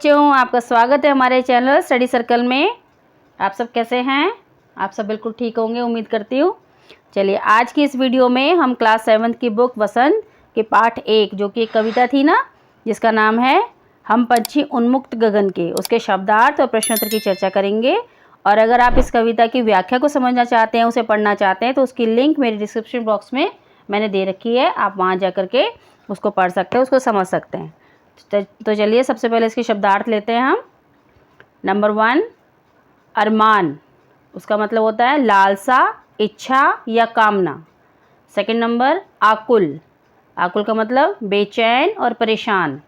बच्चों, आपका स्वागत है हमारे चैनल स्टडी सर्कल में। आप सब कैसे हैं? आप सब बिल्कुल ठीक होंगे, उम्मीद करती हूँ। चलिए, आज की इस वीडियो में हम क्लास 7 की बुक वसंत के पाठ 1, जो कि एक कविता थी ना, जिसका नाम है हम पंछी उन्मुक्त गगन के, उसके शब्दार्थ और प्रश्नोत्तर की चर्चा करेंगे। और अगर आप इस कविता की व्याख्या को समझना चाहते हैं, उसे पढ़ना चाहते हैं, तो उसकी लिंक मेरे डिस्क्रिप्शन बॉक्स में मैंने दे रखी है। आप वहाँ जा कर के उसको पढ़ सकते हैं, उसको समझ सकते हैं। तो चलिए, सबसे पहले इसके शब्दार्थ लेते हैं हम। नंबर 1, अरमान, उसका मतलब होता है लालसा, इच्छा या कामना। सेकंड नंबर, आकुल, आकुल का मतलब बेचैन और परेशान।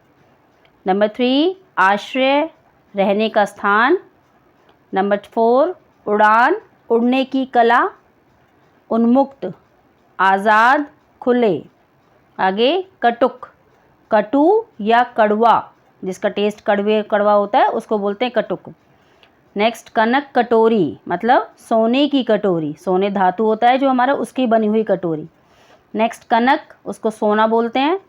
नंबर 3, आश्रय, रहने का स्थान। नंबर 4, उड़ान, उड़ने की कला। उन्मुक्त, आज़ाद, खुले। आगे, कटुक, कटु या कड़वा, जिसका टेस्ट कड़वा होता है, उसको बोलते हैं कटुक। नेक्स्ट, कनक कटोरी, मतलब सोने की कटोरी, सोने धातु होता है जो हमारा, उसकी बनी हुई कटोरी। नेक्स्ट, कनक, उसको सोना बोलते हैं।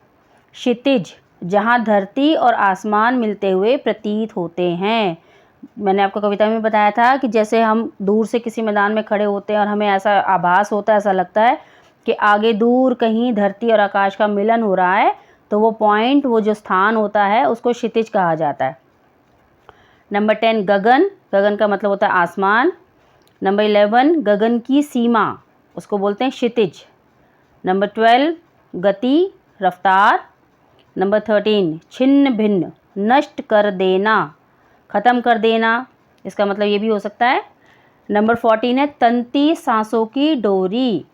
क्षितिज, जहाँ धरती और आसमान मिलते हुए प्रतीत होते हैं। मैंने आपको कविता में बताया था कि जैसे हम दूर से किसी मैदान में खड़े होते हैं और हमें ऐसा आभास होता है, ऐसा लगता है कि आगे दूर कहीं धरती और आकाश का मिलन हो रहा है, तो वो पॉइंट, वो जो स्थान होता है, उसको क्षितिज कहा जाता है। नंबर 10, गगन, गगन का मतलब होता है आसमान। नंबर 11, गगन की सीमा, उसको बोलते हैं क्षितिज। नंबर 12, गति, रफ्तार। नंबर 13, छिन्न भिन्न, नष्ट कर देना, ख़त्म कर देना, इसका मतलब ये भी हो सकता है। नंबर 14 है तंती सांसों की डोरी,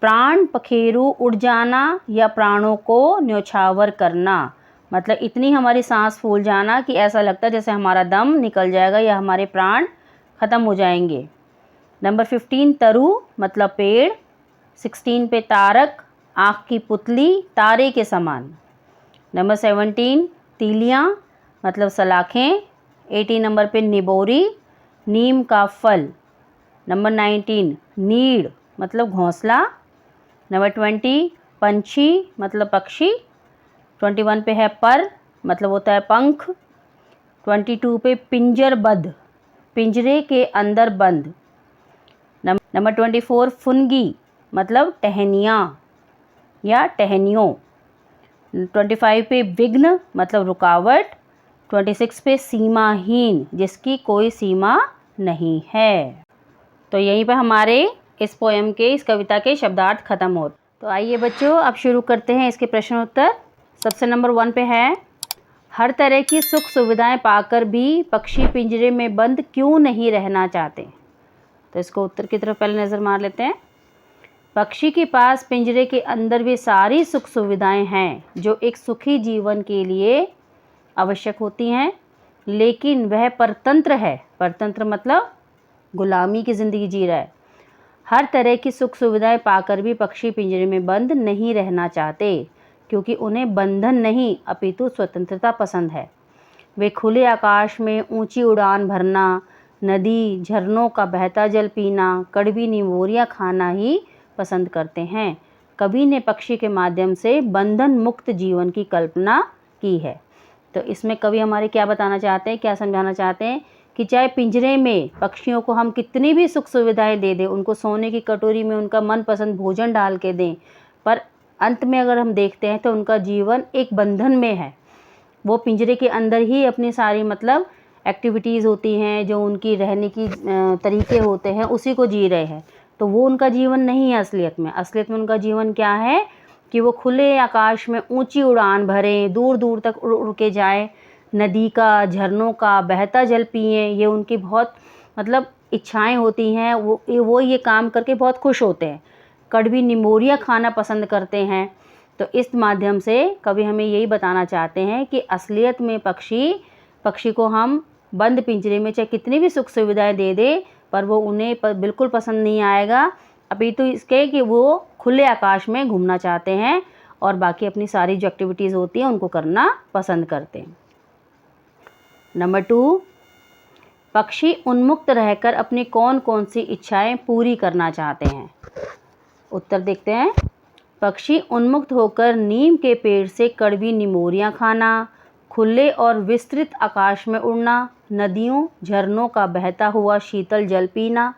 प्राण पखेरु उड़ जाना या प्राणों को न्योछावर करना, मतलब इतनी हमारी सांस फूल जाना कि ऐसा लगता है जैसे हमारा दम निकल जाएगा या हमारे प्राण ख़त्म हो जाएंगे। नंबर 15, तरु, मतलब पेड़। 16 पे तारक, आँख की पुतली, तारे के समान। नंबर 17, तीलियाँ, मतलब सलाखें। 18 नंबर पे निबोरी, नीम का फल। नंबर 19, नीड़, मतलब घोंसला। नंबर 20, पंछी, मतलब पक्षी। 21 पे है पर, मतलब होता है पंख। 22 पे पिंजरबद्ध, पिंजरे के अंदर बंद। नंबर 24, फुनगी, मतलब टहनियाँ या टहनियों। 25 पे विघ्न, मतलब रुकावट। 26 पे सीमाहीन, जिसकी कोई सीमा नहीं है। तो यहीं पर हमारे इस पोएम के, इस कविता के शब्दार्थ खत्म होते। तो आइए बच्चों, अब शुरू करते हैं इसके प्रश्नोत्तर। सबसे नंबर 1 पे है, हर तरह की सुख सुविधाएं पाकर भी पक्षी पिंजरे में बंद क्यों नहीं रहना चाहते। तो इसको उत्तर की तरफ पहले नज़र मार लेते हैं। पक्षी के पास पिंजरे के अंदर भी सारी सुख सुविधाएं हैं जो एक सुखी जीवन के लिए आवश्यक होती हैं, लेकिन वह परतंत्र है। परतंत्र मतलब गुलामी की ज़िंदगी जी रहा है। हर तरह की सुख सुविधाएं पाकर भी पक्षी पिंजरे में बंद नहीं रहना चाहते, क्योंकि उन्हें बंधन नहीं अपितु स्वतंत्रता पसंद है। वे खुले आकाश में ऊंची उड़ान भरना, नदी झरनों का बहता जल पीना, कड़वी निमोरियाँ खाना ही पसंद करते हैं। कवि ने पक्षी के माध्यम से बंधन मुक्त जीवन की कल्पना की है। तो इसमें कवि हमारे क्या बताना चाहते हैं, क्या समझाना चाहते हैं कि चाहे पिंजरे में पक्षियों को हम कितनी भी सुख सुविधाएं दे दें, उनको सोने की कटोरी में उनका मनपसंद भोजन डाल के दें, पर अंत में अगर हम देखते हैं तो उनका जीवन एक बंधन में है। वो पिंजरे के अंदर ही अपनी सारी, मतलब एक्टिविटीज़ होती हैं, जो उनकी रहने की तरीके होते हैं, उसी को जी रहे हैं। तो वो उनका जीवन नहीं है असलियत में। असलियत में उनका जीवन क्या है कि वो खुले आकाश में ऊंची उड़ान भरें, दूर दूर तक उड़ उड़ के जाएं, नदी का, झरनों का बहता जल पिएं। ये उनकी बहुत, मतलब इच्छाएं होती हैं। वो ये काम करके बहुत खुश होते हैं। कड़वी निमोरियाँ खाना पसंद करते हैं। तो इस माध्यम से कवि हमें यही बताना चाहते हैं कि असलियत में पक्षी को हम बंद पिंजरे में चाहे कितनी भी सुख सुविधाएं दे दें, पर वो उन्हें बिल्कुल पसंद नहीं आएगा, अपितु इसके कि वो खुले आकाश में घूमना चाहते हैं और बाकी अपनी सारी जो एक्टिविटीज़ होती हैं उनको करना पसंद करते हैं। नंबर 2, पक्षी उन्मुक्त रहकर अपनी कौन कौन सी इच्छाएं पूरी करना चाहते हैं। उत्तर देखते हैं। पक्षी उन्मुक्त होकर नीम के पेड़ से कड़वी निमोरियाँ खाना, खुले और विस्तृत आकाश में उड़ना, नदियों झरनों का बहता हुआ शीतल जल पीना,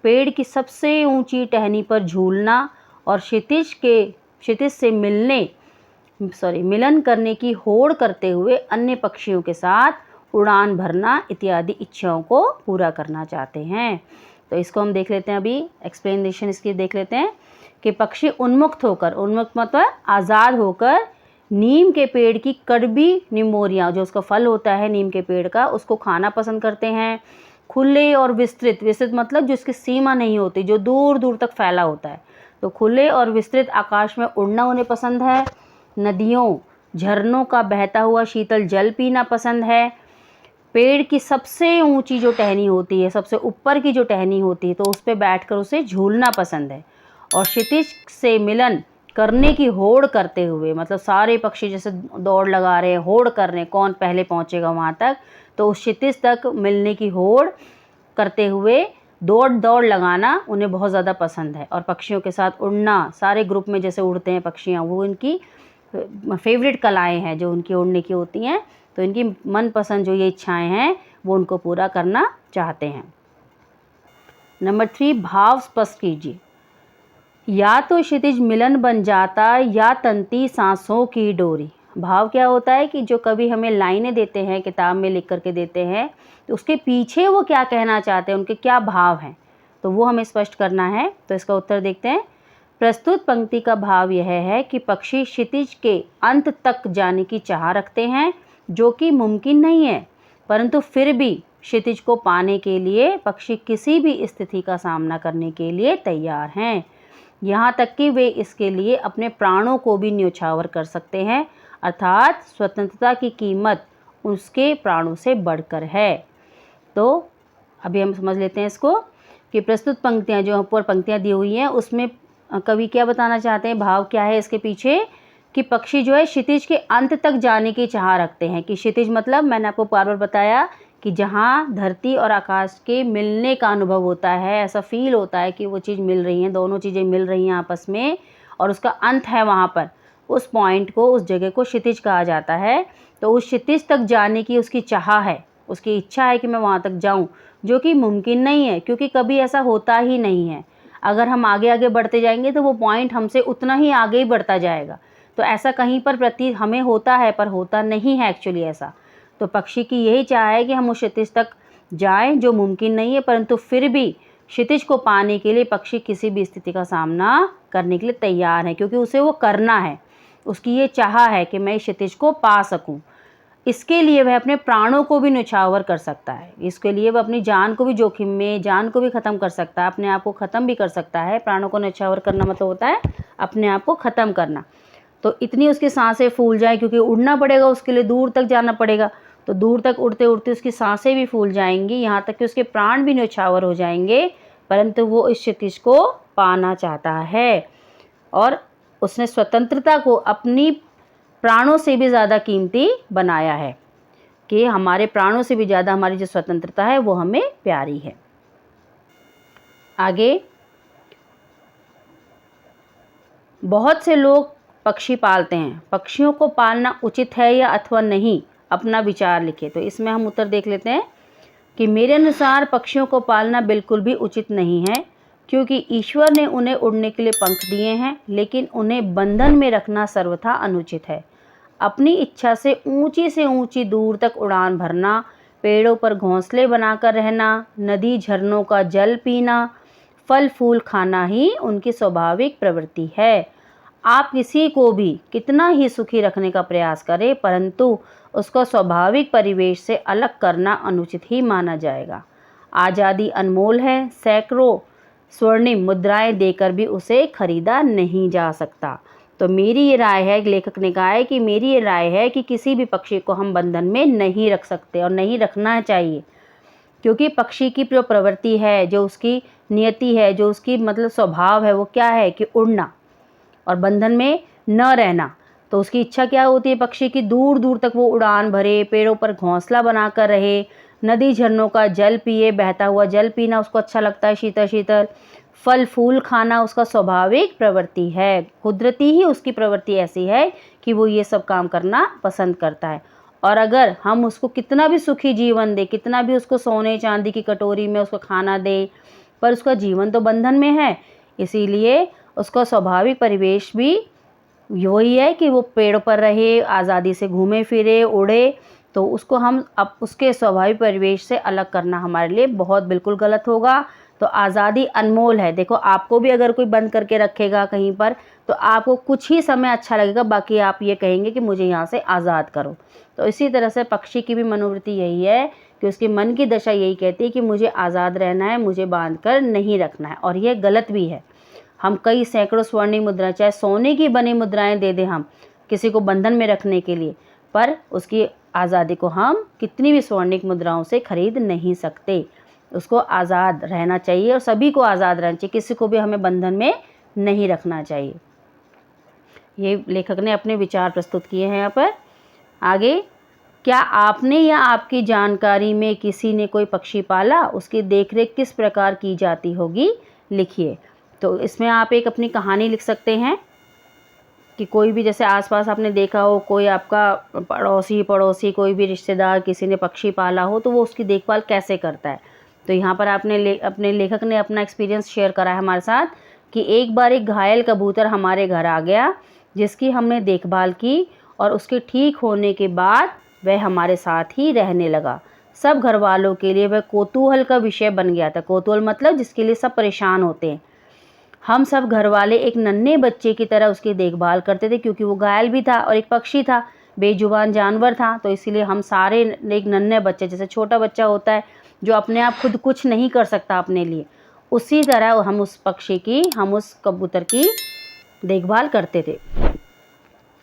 पेड़ की सबसे ऊंची टहनी पर झूलना और क्षितिज से मिलन करने की होड़ करते हुए अन्य पक्षियों के साथ उड़ान भरना इत्यादि इच्छाओं को पूरा करना चाहते हैं। तो इसको हम देख लेते हैं, अभी एक्सप्लेनेशन इसकी देख लेते हैं कि पक्षी उन्मुक्त मतलब आज़ाद होकर नीम के पेड़ की कड़वी निमोरियाँ, जो उसका फल होता है नीम के पेड़ का, उसको खाना पसंद करते हैं। खुले और विस्तृत मतलब जिसकी सीमा नहीं होती, जो दूर दूर तक फैला होता है, तो खुले और विस्तृत आकाश में उड़ना उन्हें पसंद है। नदियों झरनों का बहता हुआ शीतल जल पीना पसंद है। पेड़ की सबसे ऊंची जो टहनी होती है, सबसे ऊपर की जो टहनी होती है, तो उस पर बैठकर उसे झूलना पसंद है। और क्षितिज से मिलन करने की होड़ करते हुए, मतलब सारे पक्षी जैसे दौड़ लगा रहे हैं, होड़ कर रहे हैं, कौन पहले पहुंचेगा वहाँ तक, तो उस क्षितिज तक मिलने की होड़ करते हुए दौड़ लगाना उन्हें बहुत ज़्यादा पसंद है। और पक्षियों के साथ उड़ना, सारे ग्रुप में जैसे उड़ते हैं पक्षियाँ, वो इनकी फेवरेट कलाएँ हैं जो उनकी उड़ने की होती हैं। तो इनकी मनपसंद जो ये इच्छाएँ हैं वो उनको पूरा करना चाहते हैं। नंबर 3, भाव स्पष्ट कीजिए। या तो क्षितिज मिलन बन जाता या तंती सांसों की डोरी। भाव क्या होता है कि जो कभी हमें लाइनें देते हैं, किताब में लिख करके देते हैं, तो उसके पीछे वो क्या कहना चाहते हैं, उनके क्या भाव हैं, तो वो हमें स्पष्ट करना है। तो इसका उत्तर देखते हैं। प्रस्तुत पंक्ति का भाव यह है कि पक्षी क्षितिज के अंत तक जाने की चाह रखते हैं, जो कि मुमकिन नहीं है, परंतु फिर भी क्षितिज को पाने के लिए पक्षी किसी भी स्थिति का सामना करने के लिए तैयार हैं। यहाँ तक कि वे इसके लिए अपने प्राणों को भी न्योछावर कर सकते हैं, अर्थात स्वतंत्रता की कीमत उसके प्राणों से बढ़कर है। तो अभी हम समझ लेते हैं इसको कि प्रस्तुत पंक्तियाँ, जो ऊपर पंक्तियाँ दी हुई हैं, उसमें कवि क्या बताना चाहते हैं, भाव क्या है इसके पीछे, कि पक्षी जो है क्षितिज के अंत तक जाने की चाह रखते हैं। कि क्षितिज मतलब मैंने आपको बार बार बताया कि जहाँ धरती और आकाश के मिलने का अनुभव होता है, ऐसा फील होता है कि वो चीज़ मिल रही है, दोनों चीज़ें मिल रही हैं आपस में, और उसका अंत है वहाँ पर, उस पॉइंट को, उस जगह को क्षितिज कहा जाता है। तो उस क्षितिज तक जाने की उसकी चाह है, उसकी इच्छा है कि मैं वहाँ तक जाऊँ, जो कि मुमकिन नहीं है, क्योंकि कभी ऐसा होता ही नहीं है। अगर हम आगे आगे बढ़ते जाएंगे तो वो पॉइंट हमसे उतना ही आगे ही बढ़ता जाएगा। तो ऐसा कहीं पर प्रतीत हमें होता है, पर होता नहीं है एक्चुअली ऐसा। तो पक्षी की यही चाह है कि हम उस क्षितिज तक जाएं, जो मुमकिन नहीं है, परंतु फिर भी क्षितिज को पाने के लिए पक्षी किसी भी स्थिति का सामना करने के लिए तैयार है, क्योंकि उसे वो करना है, उसकी ये चाह है कि मैं क्षितिज को पा सकूं। इसके लिए वह अपने प्राणों को भी न्यौछावर कर सकता है, इसके लिए वह अपनी जान को भी जोखिम में, जान को भी ख़त्म कर सकता है, अपने आप को ख़त्म भी कर सकता है। प्राणों को न्यौछावर करना मतलब होता है अपने आप को ख़त्म करना। तो इतनी उसकी सांसें फूल जाए, क्योंकि उड़ना पड़ेगा उसके लिए, दूर तक जाना पड़ेगा, तो दूर तक उड़ते उड़ते उसकी सांसें भी फूल जाएंगी, यहाँ तक कि उसके प्राण भी न्यौछावर हो जाएंगे, परंतु वो इस क्षितिज को पाना चाहता है। और उसने स्वतंत्रता को अपनी प्राणों से भी ज़्यादा कीमती बनाया है, कि हमारे प्राणों से भी ज़्यादा हमारी जो स्वतंत्रता है वो हमें प्यारी है। आगे, बहुत से लोग पक्षी पालते हैं, पक्षियों को पालना उचित है या अथवा नहीं, अपना विचार लिखे। तो इसमें हम उत्तर देख लेते हैं कि मेरे अनुसार पक्षियों को पालना बिल्कुल भी उचित नहीं है, क्योंकि ईश्वर ने उन्हें उड़ने के लिए पंख दिए हैं, लेकिन उन्हें बंधन में रखना सर्वथा अनुचित है। अपनी इच्छा से ऊंची दूर तक उड़ान भरना, पेड़ों पर घोंसले बनाकर रहना, नदी झरनों का जल पीना, फल फूल खाना ही उनकी स्वाभाविक प्रवृत्ति है। आप किसी को भी कितना ही सुखी रखने का प्रयास करें, परंतु उसको स्वाभाविक परिवेश से अलग करना अनुचित ही माना जाएगा। आज़ादी अनमोल है, सैकड़ों स्वर्णिम मुद्राएं देकर भी उसे खरीदा नहीं जा सकता। तो मेरी ये राय है, लेखक ने कहा है कि मेरी ये राय है कि किसी भी पक्षी को हम बंधन में नहीं रख सकते और नहीं रखना चाहिए, क्योंकि पक्षी की जो प्रवृत्ति है, जो उसकी नियति है, जो उसकी मतलब स्वभाव है, वो क्या है कि उड़ना और बंधन में न रहना। तो उसकी इच्छा क्या होती है पक्षी की, दूर दूर तक वो उड़ान भरे, पेड़ों पर घोंसला बनाकर रहे, नदी झरनों का जल पिए, बहता हुआ जल पीना उसको अच्छा लगता है, शीतल शीतल, फल फूल खाना उसका स्वाभाविक प्रवृत्ति है, कुदरती ही उसकी प्रवृत्ति ऐसी है कि वो ये सब काम करना पसंद करता है। और अगर हम उसको कितना भी सुखी जीवन दें, कितना भी उसको सोने चांदी की कटोरी में उसको खाना दें, पर उसका जीवन तो बंधन में है। इसीलिए उसका स्वाभाविक परिवेश भी वही है कि वो पेड़ पर रहे, आज़ादी से घूमे फिरे, उड़े। तो उसको हम अब उसके स्वाभाविक परिवेश से अलग करना हमारे लिए बहुत बिल्कुल गलत होगा। तो आज़ादी अनमोल है। देखो, आपको भी अगर कोई बंद करके रखेगा कहीं पर, तो आपको कुछ ही समय अच्छा लगेगा, बाकी आप ये कहेंगे कि मुझे यहाँ से आज़ाद करो। तो इसी तरह से पक्षी की भी मनोवृत्ति यही है कि उसकी मन की दशा यही कहती है कि मुझे आज़ाद रहना है, मुझे बांध कर नहीं रखना है। और यह गलत भी है। हम कई सैकड़ों स्वर्णिम मुद्राएं, चाहे सोने की बनी मुद्राएं दे दें हम किसी को बंधन में रखने के लिए, पर उसकी आज़ादी को हम कितनी भी स्वर्णिक मुद्राओं से खरीद नहीं सकते। उसको आज़ाद रहना चाहिए और सभी को आज़ाद रहना चाहिए, किसी को भी हमें बंधन में नहीं रखना चाहिए। ये लेखक ने अपने विचार प्रस्तुत किए हैं यहाँ पर। आगे, क्या आपने या आपकी जानकारी में किसी ने कोई पक्षी पाला? उसकी देखरेख किस प्रकार की जाती होगी? लिखिए। तो इसमें आप एक अपनी कहानी लिख सकते हैं कि कोई भी, जैसे आसपास आपने देखा हो, कोई आपका पड़ोसी कोई भी रिश्तेदार किसी ने पक्षी पाला हो, तो वो उसकी देखभाल कैसे करता है। तो यहाँ पर अपने लेखक ने अपना एक्सपीरियंस शेयर करा है हमारे साथ कि एक बार एक घायल कबूतर हमारे घर आ गया, जिसकी हमने देखभाल की और उसके ठीक होने के बाद वह हमारे साथ ही रहने लगा। सब घर वालों के लिए वह कौतूहल का विषय बन गया था। कौतूहल मतलब जिसके लिए सब परेशान होते हैं। हम सब घर वाले एक नन्हे बच्चे की तरह उसकी देखभाल करते थे, क्योंकि वो घायल भी था और एक पक्षी था, बेजुबान जानवर था। तो इसीलिए हम सारे एक नन्हे बच्चे, जैसे छोटा बच्चा होता है जो अपने आप खुद कुछ नहीं कर सकता अपने लिए, उसी तरह हम उस कबूतर की देखभाल करते थे।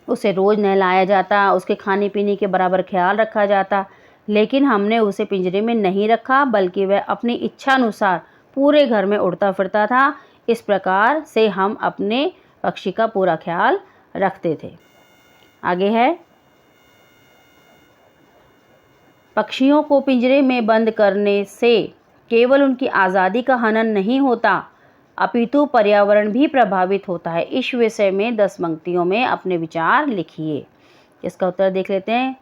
उसे रोज़ नहलाया जाता, उसके खाने पीने के बराबर ख्याल रखा जाता, लेकिन हमने उसे पिंजरे में नहीं रखा, बल्कि वह अपनी इच्छा अनुसार पूरे घर में उड़ता फिरता था। इस प्रकार से हम अपने पक्षी का पूरा ख्याल रखते थे। आगे है, पक्षियों को पिंजरे में बंद करने से केवल उनकी आज़ादी का हनन नहीं होता, अपितु पर्यावरण भी प्रभावित होता है। इस विषय में 10 पंक्तियों में अपने विचार लिखिए। इसका उत्तर देख लेते हैं।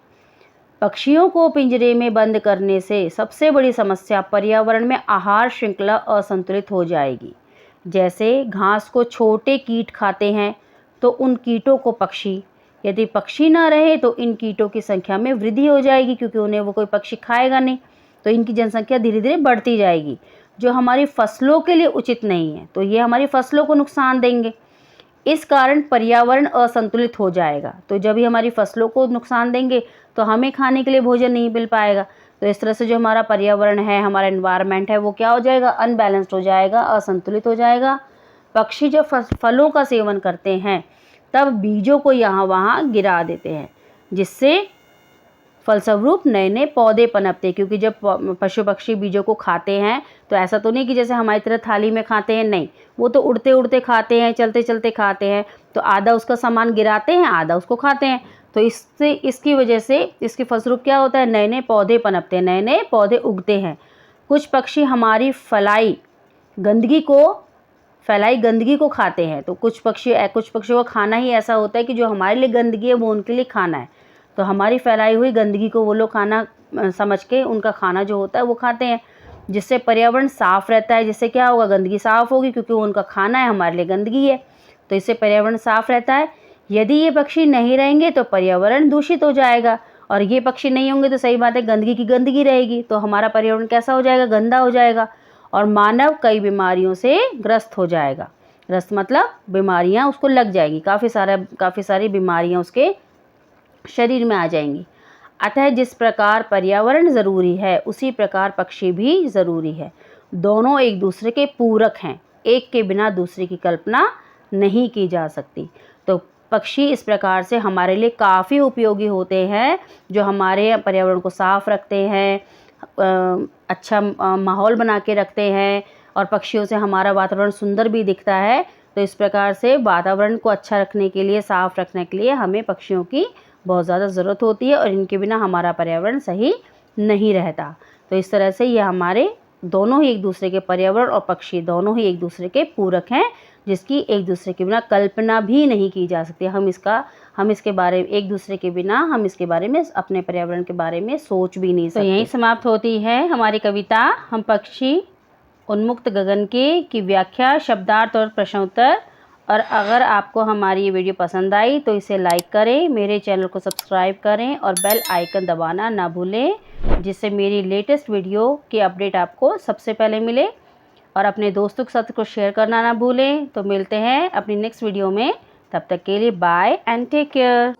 पक्षियों को पिंजरे में बंद करने से सबसे बड़ी समस्या पर्यावरण में आहार श्रृंखला असंतुलित हो जाएगी। जैसे घास को छोटे कीट खाते हैं, तो उन कीटों को यदि पक्षी ना रहे तो इन कीटों की संख्या में वृद्धि हो जाएगी, क्योंकि उन्हें वो कोई पक्षी खाएगा नहीं, तो इनकी जनसंख्या धीरे धीरे बढ़ती जाएगी, जो हमारी फसलों के लिए उचित नहीं है। तो ये हमारी फसलों को नुकसान देंगे। इस कारण पर्यावरण असंतुलित हो जाएगा। तो जब ही हमारी फसलों को नुकसान देंगे तो हमें खाने के लिए भोजन नहीं मिल पाएगा। तो इस तरह से जो हमारा पर्यावरण है, हमारा एनवायरनमेंट है, वो क्या हो जाएगा? अनबैलेंस्ड हो जाएगा, असंतुलित हो जाएगा। पक्षी जब फलों का सेवन करते हैं तब बीजों को यहाँ वहाँ गिरा देते हैं, जिससे फलस्वरूप नए नए पौधे पनपते हैं। क्योंकि जब पशु पक्षी बीजों को खाते हैं तो ऐसा तो नहीं कि जैसे हमारी तरह थाली में खाते हैं, नहीं, वो तो उड़ते उड़ते खाते हैं, चलते चलते खाते हैं। तो आधा उसका सामान गिराते हैं, आधा उसको खाते हैं। तो इसकी वजह से इसके फलस्वरूप क्या होता है? नए नए पौधे पनपते हैं, नए नए पौधे उगते हैं। कुछ पक्षी हमारी फैलाई गंदगी को खाते हैं। तो कुछ पक्षियों का खाना ही ऐसा होता है कि जो हमारे लिए गंदगी है वो उनके लिए खाना है। तो हमारी फैलाई हुई गंदगी को वो लोग खाना समझ के उनका खाना जो होता है वो खाते हैं, जिससे पर्यावरण साफ़ रहता है। जिससे क्या होगा? गंदगी साफ़ होगी, क्योंकि वो उनका खाना है, हमारे लिए गंदगी है, तो इससे पर्यावरण साफ़ रहता है। यदि ये पक्षी नहीं रहेंगे तो पर्यावरण दूषित हो जाएगा, और ये पक्षी नहीं होंगे तो सही बात है, गंदगी की गंदगी रहेगी, तो हमारा पर्यावरण कैसा हो जाएगा? गंदा हो जाएगा, और मानव कई बीमारियों से ग्रस्त हो जाएगा। ग्रस्त मतलब बीमारियां उसको लग जाएगी, काफ़ी सारी बीमारियां उसके शरीर में आ जाएंगी। अतः जिस प्रकार पर्यावरण ज़रूरी है, उसी प्रकार पक्षी भी ज़रूरी है। दोनों एक दूसरे के पूरक हैं, एक के बिना दूसरे की कल्पना नहीं की जा सकती। तो पक्षी इस प्रकार से हमारे लिए काफ़ी उपयोगी होते हैं, जो हमारे पर्यावरण को साफ़ रखते हैं, अच्छा माहौल बना के रखते हैं, और पक्षियों से हमारा वातावरण सुंदर भी दिखता है। तो इस प्रकार से वातावरण को अच्छा रखने के लिए, साफ़ रखने के लिए हमें पक्षियों की बहुत ज़्यादा ज़रूरत होती है, और इनके बिना हमारा पर्यावरण सही नहीं रहता। तो इस तरह से ये हमारे दोनों ही एक दूसरे के, पर्यावरण और पक्षी दोनों ही एक दूसरे के पूरक हैं। जिसकी एक दूसरे के बिना कल्पना भी नहीं की जा सकती। हम इसके बारे में एक दूसरे के बिना हम इसके बारे में अपने पर्यावरण के बारे में सोच भी नहीं सकते। तो यहीं समाप्त होती है हमारी कविता हम पक्षी उन्मुक्त गगन की व्याख्या, शब्दार्थ और प्रश्नोत्तर। और अगर आपको हमारी ये वीडियो पसंद आई तो इसे लाइक करें, मेरे चैनल को सब्सक्राइब करें और बेल आइकन दबाना ना भूलें, जिससे मेरी लेटेस्ट वीडियो की अपडेट आपको सबसे पहले मिले। और अपने दोस्तों के साथ को शेयर करना ना भूलें। तो मिलते हैं अपनी नेक्स्ट वीडियो में, तब तक के लिए बाय एंड टेक केयर।